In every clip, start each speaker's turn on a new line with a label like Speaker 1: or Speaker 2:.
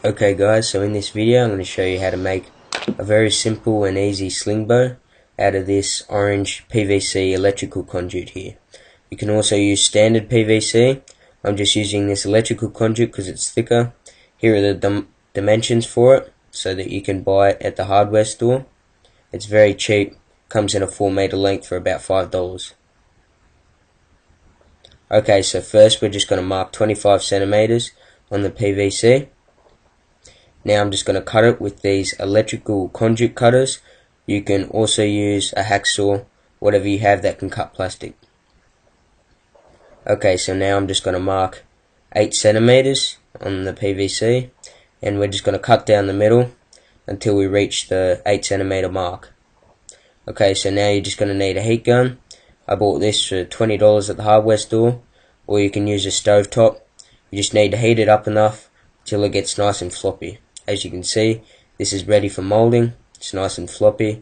Speaker 1: Okay guys, so in this video I'm going to show you how to make a very simple and easy sling bow out of this orange PVC electrical conduit here. You can also use standard PVC. I'm just using this electrical conduit because it's thicker. Here are the dimensions for it so that you can buy it at the hardware store. It's very cheap, comes in a 4 meter length for about $5. Okay, so first we're just going to mark 25 centimeters on the PVC. Now I'm just going to cut it with these electrical conduit cutters. You can also use a hacksaw, whatever you have that can cut plastic. Okay, so now I'm just going to mark 8 centimeters on the PVC, and we're just going to cut down the middle until we reach the 8 centimeter mark. Okay, so now you're just going to need a heat gun. I bought this for $20 at the hardware store, or you can use a stovetop. You just need to heat it up enough till it gets nice and floppy. As you can see, this is ready for molding. It's nice and floppy.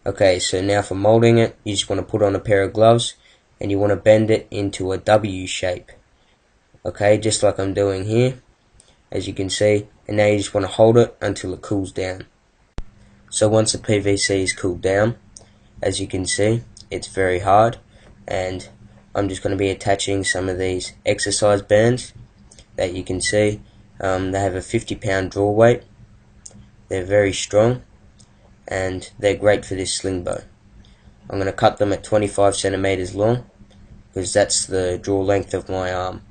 Speaker 1: Okay, so now for molding it, you just want to put on a pair of gloves and you want to bend it into a W shape. Okay, just like I'm doing here, as you can see, and now you just want to hold it until it cools down. So once the PVC is cooled down, as you can see, it's very hard, and I'm just going to be attaching some of these exercise bands that you can see. They have a 50-pound draw weight. They're very strong and they're great for this sling bow. I'm going to cut them at 25 centimeters long because that's the draw length of my arm.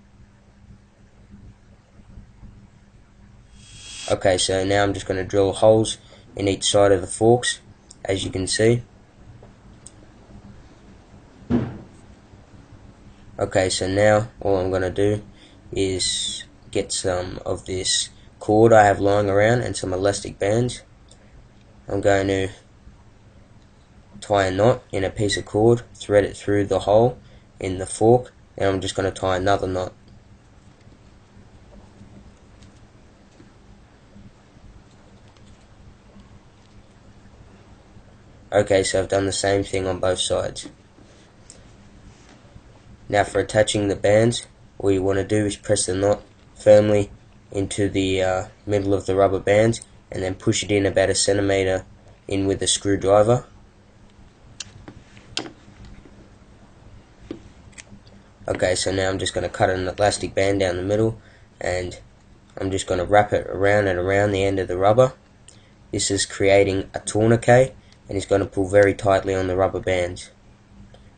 Speaker 1: Okay, so now I'm just going to drill holes in each side of the forks, as you can see. Okay, so now all I'm going to do is get some of this cord I have lying around and some elastic bands. I'm going to tie a knot in a piece of cord, thread it through the hole in the fork, and I'm just going to tie another knot. Okay, so I've done the same thing on both sides. Now for attaching the bands, all you want to do is press the knot firmly into the middle of the rubber bands and then push it in about a centimeter in with a screwdriver. Okay, so now I'm just going to cut an elastic band down the middle and I'm just going to wrap it around and around the end of the rubber. This is creating a tourniquet and it's going to pull very tightly on the rubber bands,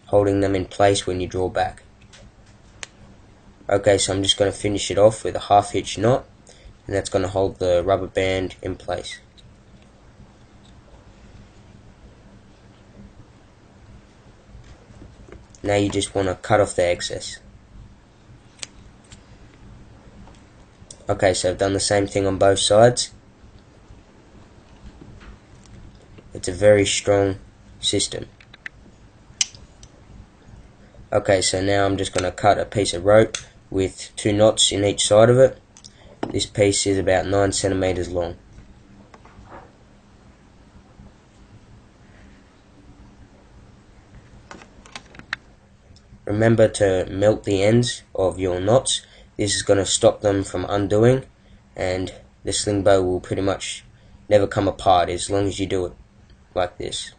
Speaker 1: holding them in place when you draw back. Okay, so I'm just going to finish it off with a half hitch knot, and that's going to hold the rubber band in place. Now you just want to cut off the excess. Okay, so I've done the same thing on both sides. It's a very strong system. Okay, so now I'm just going to cut a piece of rope with 2 knots in each side of it. This piece is about 9 centimeters long. Remember to melt the ends of your knots. This is going to stop them from undoing, and the sling bow will pretty much never come apart as long as you do it like this.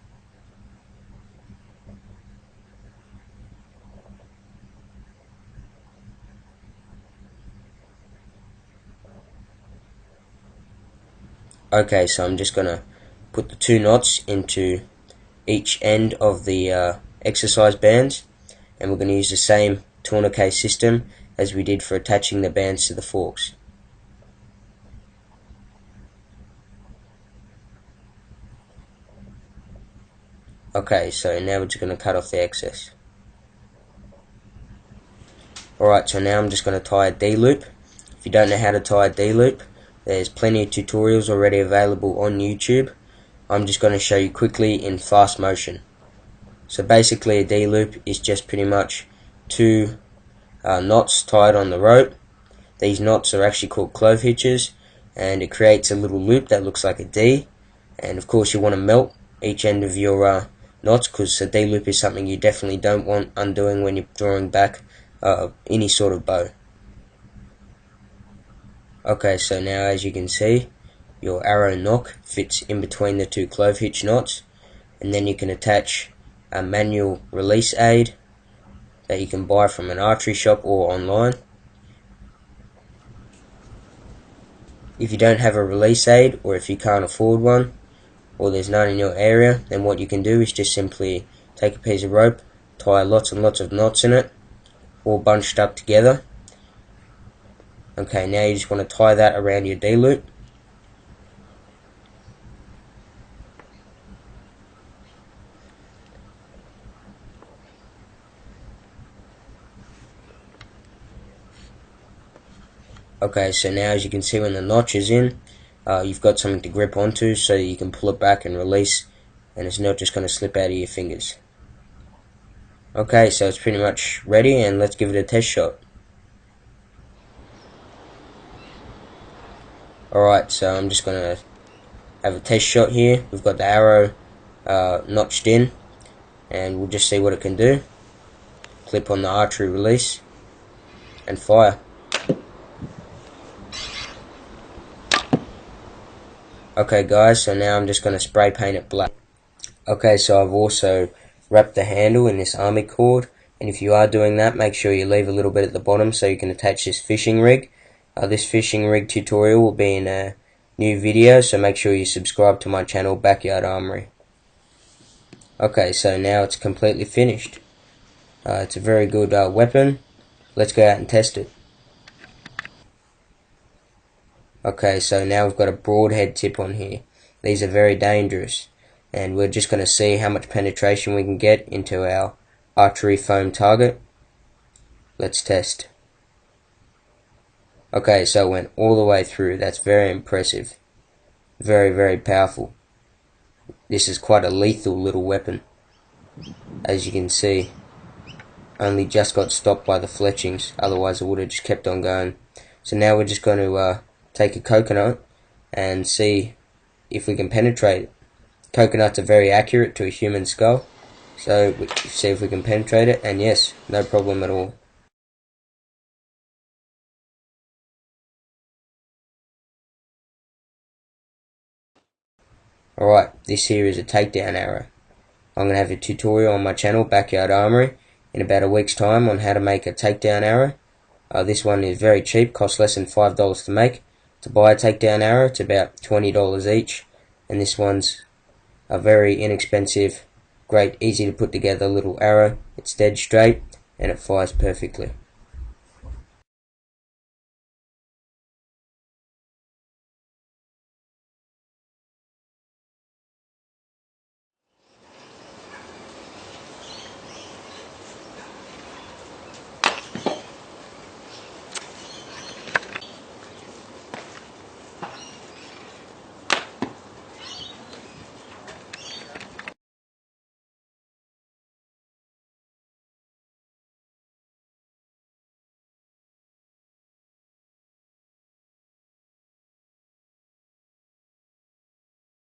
Speaker 1: Okay, so I'm just going to put the 2 knots into each end of the exercise bands, and we're going to use the same tourniquet system as we did for attaching the bands to the forks. Okay, so now we're just going to cut off the excess. Alright, so now I'm just going to tie a D-loop. If you don't know how to tie a D-loop, there's plenty of tutorials already available on YouTube. I'm just going to show you quickly in fast motion. So basically a D-loop is just pretty much 2 knots tied on the rope. These knots are actually called clove hitches, and it creates a little loop that looks like a D. And of course you want to melt each end of your knots, because a D-loop is something you definitely don't want undoing when you're drawing back any sort of bow. Okay, so now as you can see, your arrow nock fits in between the two clove hitch knots, and then you can attach a manual release aid that you can buy from an archery shop or online. If you don't have a release aid, or if you can't afford one, or there's none in your area, then what you can do is just simply take a piece of rope, tie lots and lots of knots in it, all bunched up together. Okay, now you just want to tie that around your D-loop. Okay, so now as you can see, when the notch is in, you've got something to grip onto so you can pull it back and release, and it's not just going to slip out of your fingers. Okay, so it's pretty much ready, and let's give it a test shot. Alright, so I'm just going to have a test shot here. We've got the arrow notched in, and we'll just see what it can do. Clip on the archery release, and fire. Okay guys, so now I'm just going to spray paint it black. Okay, so I've also wrapped the handle in this army cord, and if you are doing that, make sure you leave a little bit at the bottom so you can attach this fishing rig. This fishing rig tutorial will be in a new video, so make sure you subscribe to my channel, Backyard Armory. Okay, so now it's completely finished. It's a very good weapon. Let's go out and test it. Okay, so now we've got a broadhead tip on here. These are very dangerous, and we're just going to see how much penetration we can get into our archery foam target. Let's test. Okay, so it went all the way through. That's very impressive. Very, very powerful. This is quite a lethal little weapon. As you can see, only just got stopped by the fletchings, otherwise it would have just kept on going. So now we're just going to take a coconut and see if we can penetrate it. Coconuts are very accurate to a human skull, so we see if we can penetrate it, and yes, no problem at all. Alright, this here is a takedown arrow. I'm going to have a tutorial on my channel, Backyard Armory, in about a week's time on how to make a takedown arrow. This one is very cheap, costs less than $5 to make. To buy a takedown arrow, it's about $20 each, and this one's a very inexpensive, great, easy to put together little arrow. It's dead straight and it fires perfectly.